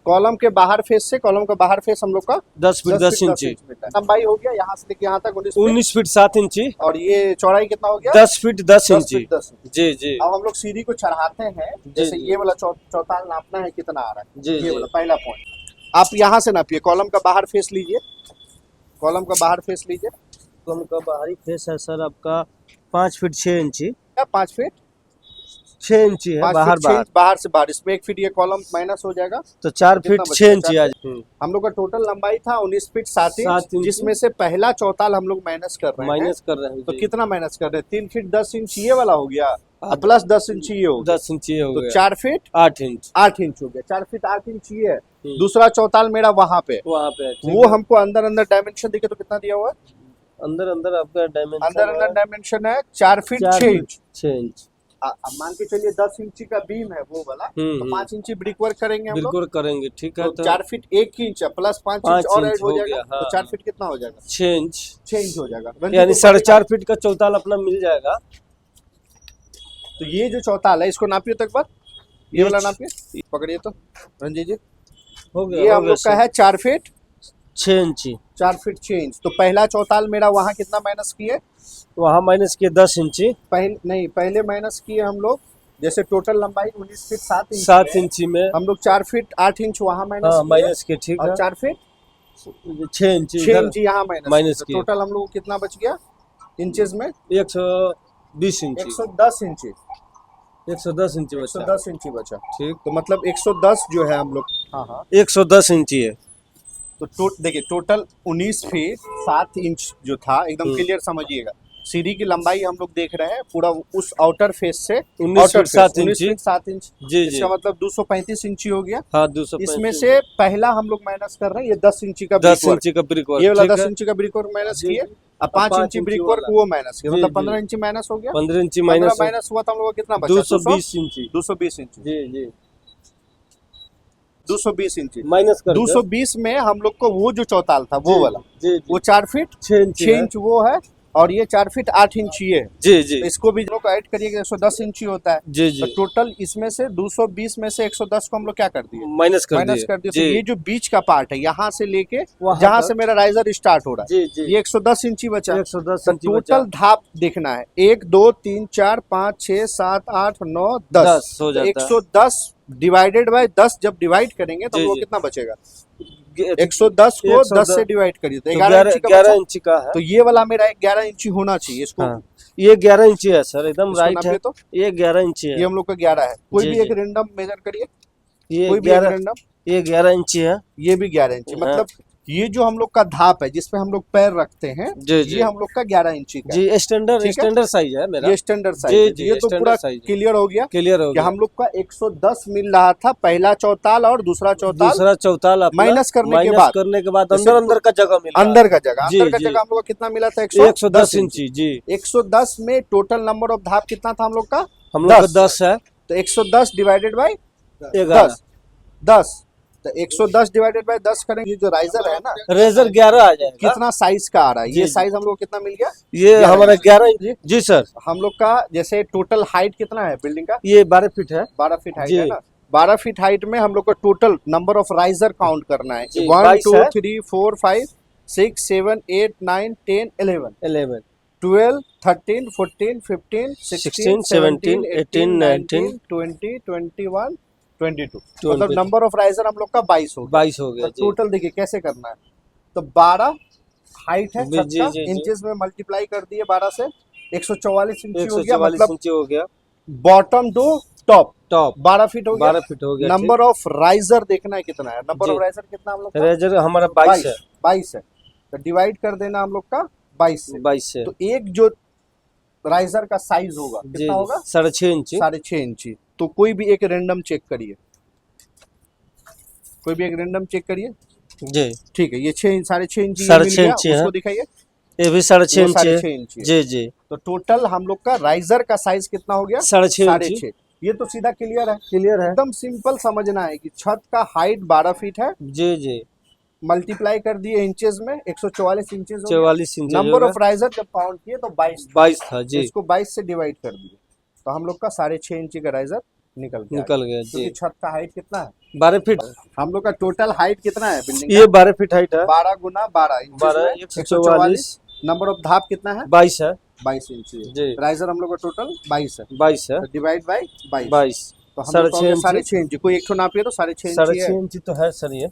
Column के बाहर face से कॉलम का बाहर फेस हम लोग का 10 फीट 10 इंची। लंबाई हो गया यहाँ से लेके यहाँ तक 19 फीट 7 इंची। और ये चौड़ाई कितना हो गया? 10 फीट 10 इंची। 10 जी जी। अब हम लोग सीढ़ी को चढ़ाते हैं, जैसे ये वाला चौताल नापना है कितना आ रहा है जी, ये वाला पहला पॉइंट। आप यहाँ से नापिए, कॉलम का बाहर फेस लीजिए, कॉलम का बाहर फेस लीजिए। कॉलम का बाहरी फेस है सर आपका 5 फीट 6 इंची। क्या 5 फीट 6 इंची है 5 बाहर फीट 6 इंच बाहर से बाहर, इसमें 1 फीट ये कॉलम माइनस हो जाएगा तो 4 फीट 6 इंची आ जाए। हम लोग का टोटल लंबाई था 19 फीट 7 इंच, जिसमें से पहला चौताल हम लोग माइनस कर रहे हैं। तो कितना माइनस कर रहे हैं? 3 फीट 10 इंच ये वाला हो गया, प्लस 10 इंच ये हो गया, 10 इंची हो गया, तो 4 फीट 8 इंच 8 इंच हो गया। 4 फीट 8 इंच ये है। दूसरा चौताल मेरा वहां पे वो हमको अंदर अंदर डायमेंशन दिखे तो कितना दिया हुआ है? अंदर अंदर आपका डायमेंशन अंदर डायमेंशन है 4 फीट 6 इंच। 6 इंच अब मान के चलिए 10 इंची का बीम है वो वाला, तो 5 इंची ब्रिक वर्क करेंगे हम लोग, बिल्कुल करेंगे। ठीक है, तो 4 फीट 1 इंच प्लस 5 इंच और ऐड हो जाएगा, तो 4 फीट कितना हो जाएगा? 6 इंच 6 इंच हो जाएगा, यानी 4.5 फीट का चौताल अपना मिल जाएगा। तो ये जो चौताल है इसको नापिए तो एक बार, ये वाला नापिए, पकड़िए तो रंजीत जी, हो गया। ये हम लोग का है 4 फीट 6 इंची, 4 फीट 6 इंच। तो पहला चौताल मेरा वहाँ कितना माइनस किए? वहाँ माइनस किए 10 इंची। पहले माइनस किए हम लोग, जैसे टोटल लंबाई 19 फीट 7 इंची में हम लोग 4 फीट 8 इंच वहाँ माइनस किए। ठीक है, 4 फीट 6 इंची 6 इंच यहाँ माइनस किए। टोटल हम लोग कितना बच गया इंचेस में? 120 इंची, 110 इंची, 110 इंची बचा। 110 इंची बचा। ठीक, तो मतलब 110 जो है हम लोग, हाँ 110 इंची है। तो देखिए टोटल 19 फीट 7 इंच जो था, एकदम क्लियर समझिएगा। सीढ़ी की लंबाई हम लोग देख रहे हैं पूरा उस आउटर फेस से 19 फीट 7 इंच। जी, इसका मतलब 235 इंची हो गया। हाँ 235। इसमें से पहला हम लोग माइनस कर रहे हैं ये 10 इंची का 10 इंची का ब्रिक वर्क, ये वाला 10 इंची का ब्रिक वर्क माइनस किए, अब 5 इंची ब्रिक वर्क वो माइनस किया, मतलब 15 इंची माइनस हो गया। 15 इंची माइनस हुआ तो हम लोग कितना बचा? 220 इंची। 220 इंची जी जी, 220 इंची माइनस कर 220 में हम लोग को वो जो चौताल था वो वाला, वो 4 फीट 6 इंच वो है, और ये 4 फीट 8 इंच ये है। जी जी, तो इसको भी लोग ऐड करिए 110 इंची होता है। जी जी, तो टोटल इसमें से 220 में से 110 को हम लोग क्या कर दिए? माइनस कर दिए। तो ये जो बीच का पार्ट है यहाँ से लेके वहाँ जहाँ से मेरा राइजर स्टार्ट हो रहा है, जी जी, ये 110 इंची बचा। 110 तो इंची टोटल धाप देखना है 1 2 3 4 5 6 7 8 9 10 हो जाता है। 110 डिवाइडेड बाय 10 जब डिवाइड करेंगे तो वो कितना बचेगा? 110 को 10 से डिवाइड करिए तो 11 इंची का है। तो ये वाला मेरा 11 इंची होना चाहिए इसको। ये 11 इंची है सर, एकदम राइट है। तो ये 11 इंची है, ये हम लोग का 11 है। कोई भी एक रैंडम मेजर करिए, ये कोई भी एक रैंडम। ये 11 इंची है, ये भी 11 इंची। मतलब ये जो हम लोग का धाप है जिसपे हम लोग पैर रखते हैं, ये हम लोग का 11 इंची का जी। स्टैंडर्ड साइज है मेरा, ये स्टैंडर्ड साइज। ये तो पूरा क्लियर हो गया कि हम लोग का 110 मिल रहा था पहला चौताल और दूसरा चौताल माइनस करने के बाद अंदर का जगह हम लोग का कितना मिला था? 110 इंची जी। 110 में टोटल नंबर ऑफ धाप कितना था हम लोग का? 10 है। तो 110 डिवाइडेड बाई 10, तो 110 डिवाइडेड बाय 10 करेंगे। ये जो राइजर है ना, रेजर 11 आ जाएगा। कितना साइज का आ रहा है? ये साइज हम लोग कितना मिल गया? ये हमारा 11 इंच जी सर। हम लोग का जैसे टोटल हाइट कितना है बिल्डिंग का? ये 12 फीट है। 12 फीट हाइट है ना। 12 फीट हाइट में हम लोग को total number of riser count करना है। 1 2 3 4 5 6 7 8 9 10 11 12 13 14 15 16 17 18 19 20 21 22। मतलब नंबर ऑफ राइजर हम लोग का 22 हो गया। तो टोटल देखिए कैसे करना है। तो 12 हाइट है, इंचेस में मल्टीप्लाई कर दिए 12 से 144 इंची हो गया। मतलब बॉटम टू टॉप 12 फीट हो गया। नंबर ऑफ राइजर देखना है कितना है। नंबर ऑफ राइजर कितना हम लोग का? राइजर हमारा 22 है। तो डिवाइड कर देना हम लोग का 22 से। तो एक जो राइजर का साइज होगा कितना होगा? 6.5 इंची। 6.5 इंची। तो कोई भी एक रैंडम चेक करिए, जी। ठीक है, ये 6.5 इंची उसको दिखाइए। ये भी 6.5 इंची जी जी। तो टोटल हम लोग का राइजर का साइज कितना हो गया? 6.5। ये तो सीधा क्लियर है एकदम सिंपल समझना है कि छत का हाइट 12 फीट है जी जी। मल्टीप्लाई कर दिए इंचेस में 144 inches. 44 inch. Number of riser जब काउंट किए तो 22 था जी। इसको 22 से डिवाइड कर दिए तो हम लोग का 6.5 इंची का राइजर निकल गया। निकल गया क्योंकि जी। छत का हाइट कितना है? 12 फीट। हम लोग का टोटल हाइट कितना है बिल्डिंग ये 12 फीट हाइट है। 12 गुना 12 12 144 नंबर ऑफ धाप कितना है? 22 है 22 इंच है। जी। राइजर हम लोग का टोटल 22 है, 22 है। तो डिवाइड बाई 22 22 तो हम साढ़े लोग छः साढ़े इंची। 6 इंच। कोई एक ठो नापिए तो 6.5 इंच साढ़े है। 6 इंची तो है सर, ये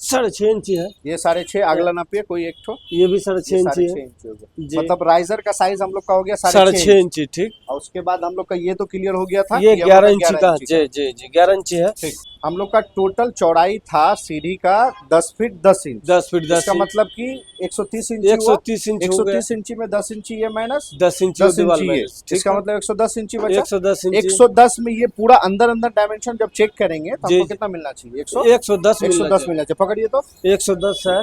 6.5 इंची है। ये 6.5। अगला नापिए कोई एक ठो, ये भी 6.5 इंची 6.5 है इंच हो गया। जी। मतलब राइजर का साइज हम लोग का हो गया 6.5 6.5 इंच। इंची ठीक। और उसके बाद हम लोग का ये तो क्लियर हो गया था ये कि हम लोग 11 का इंची का जी जी जी 11 इंची है। ठीक। हम लोग का टोटल चौड़ाई था सीढ़ी का 10 फीट 10 इंच। 10 फीट 10 इसका इंच। मतलब कि 130 इंची हुआ। 130 इंच हो गया। 130 इंची में 10 इंची ये माइनस 10 इंची 10 दीवार इंची ये। माइनस, ठीक इसका है। मतलब 110 इंची बचा। 110 इंची 110 में ये पूरा अंदर अंदर डायमेंशन जब चेक करेंगे तो जी, हमको जी। कितना मिलना चाहिए? 110 110 मिलना चाहिए। पकड़िए तो 110 है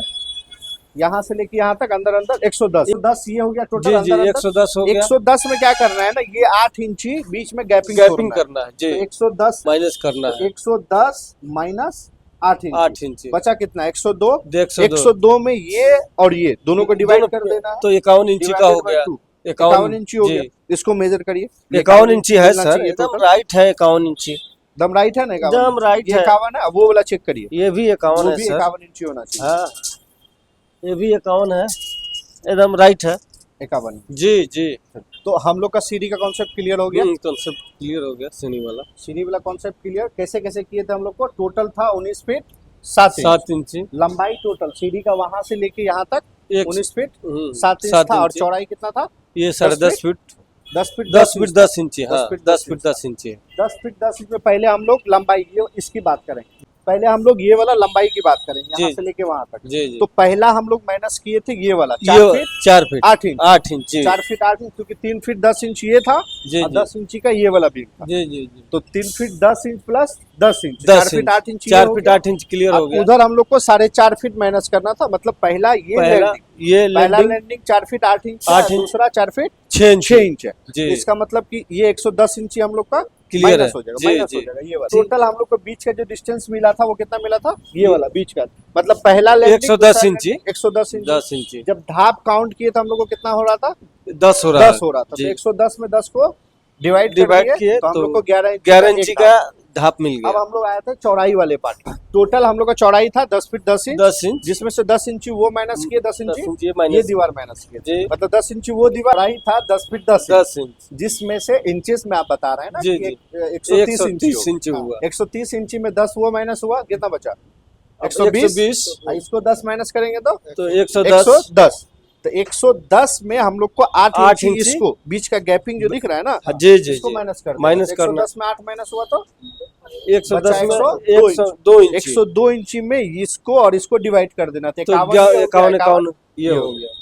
यहाँ से लेके यहाँ तक अंदर अंदर 110। 110 ये हो गया टोटल जी जी। अंदर अंदर। 110 हो गया। 110 में क्या करना है ना, ये 8 इंची बीच में गैपिंग गैपिंग करना है जी। तो 110 माइनस करना है 110 माइनस 8 इंची 8 इंची। बचा कितना? 102। 102 102 में ये और ये दोनों को डिवाइड कर देना है। तो 51 इंची का हो गया। 51 इंची हो जी। गया। इसको मेजर करिए। 51 इंची है मिलना सर, चाहिए एकदम total। राइट है 51 इंची। एकदम राइट है ना? एकदम राइट ये है। 51 है। वो वाला चेक करिए, ये भी 51 वो है भी सर। 51 इंची होना चाहिए। हाँ ये भी 51 है, एकदम राइट है 51। जी जी। तो हम लोग का सीढ़ी का कॉन्सेप्ट क्लियर हो गया। कॉन्सेप्ट क्लियर हो गया सीढ़ी वाला। सीढ़ी वाला कॉन्सेप्ट क्लियर। कैसे कैसे किए थे हम लोग को? टोटल था 19 फीट 7 इंच 7 इंची। लंबाई टोटल सीढ़ी का वहां से लेके यहाँ तक 19 फीट 7 इंच 7 था। और इंची। चौड़ाई कितना था? ये 10.5 फीट 10 फीट 10 फीट 10 इंची। हाँ 10 फीट 10 फीट 10 इंची। 10 फीट 10 इंच में पहले हम लोग लंबाई ये इसकी बात करेंगे। पहले हम लोग ये वाला लंबाई की बात करेंगे यहाँ जी। से लेके वहां तक। जी जी। तो पहला हम लोग माइनस किए थे ये वाला ये 4 फीट 4 फीट 8 इंच 8 इंची। 4 फीट 8 इंच, क्योंकि 3 फीट 10 इंच ये था जी और जी 10 इंची का ये वाला भी था। जी जी जी। तो 3 feet 10 inch plus 10 inch 10 4 feet 8 inch 4 feet 8 inch clear हो अब गया। उधर हम लोग को 4.5 फीट माइनस करना था। मतलब पहला ये पहला लैंडिंग ये पहला landing landing 4 feet 8 inch 8 inch. दूसरा 4 फीट 6 इंच 6 इंच है। जी। इसका मतलब कि ये 110 इंची हम लोग का Clear माइनस है। हो जाएगा। जी, माइनस जी। हो जाएगा ये वाला। टोटल हम लोग को बीच का जो डिस्टेंस मिला था वो कितना मिला था? ये वाला बीच का। मतलब पहला लैंडिंग 110 इंची 110 इंची 10 इंची जब धाप काउंट किए तो हम लोग को कितना हो रहा था? 10 हो रहा 10 हो रहा था। जी। तो 110 में 10 को डिवाइड डिवाइड किए किए तो हम तो लोग को 11 11 इंची एक का धाप। धाप मिल अब गया। हम लोग आए थे चौड़ाई वाले पार्ट। टोटल हम लोग का चौड़ाई था 10 फीट 10 इंच 10 इंच जिसमें से 10 इंची वो माइनस किए 10 इंची 10 इंची ये माइनस दीवार माइनस किए जी। मतलब 10 इंची वो दीवार आई था 10 फीट 10 इंच 10 इंच जिसमें से इंचेस में आप बता रहे हैं ना जी, कि जी। 130 इंची 130 इंची हुआ। 130 इंची में 10 वो माइनस हुआ, कितना बचा? अब 120। इसको 10 माइनस करेंगे तो 110 110। तो 110 में हम लोग को 8 8 इंची इंची इसको बीच का गैपिंग जो दिख रहा है ना जी जी इसको जी माइनस कर माइनस करना। 110 में 8 माइनस हुआ तो 110 में बचा 102 इंची 102 इंची में इसको और इसको डिवाइड कर देना था। तो 51 ये हो गया जी।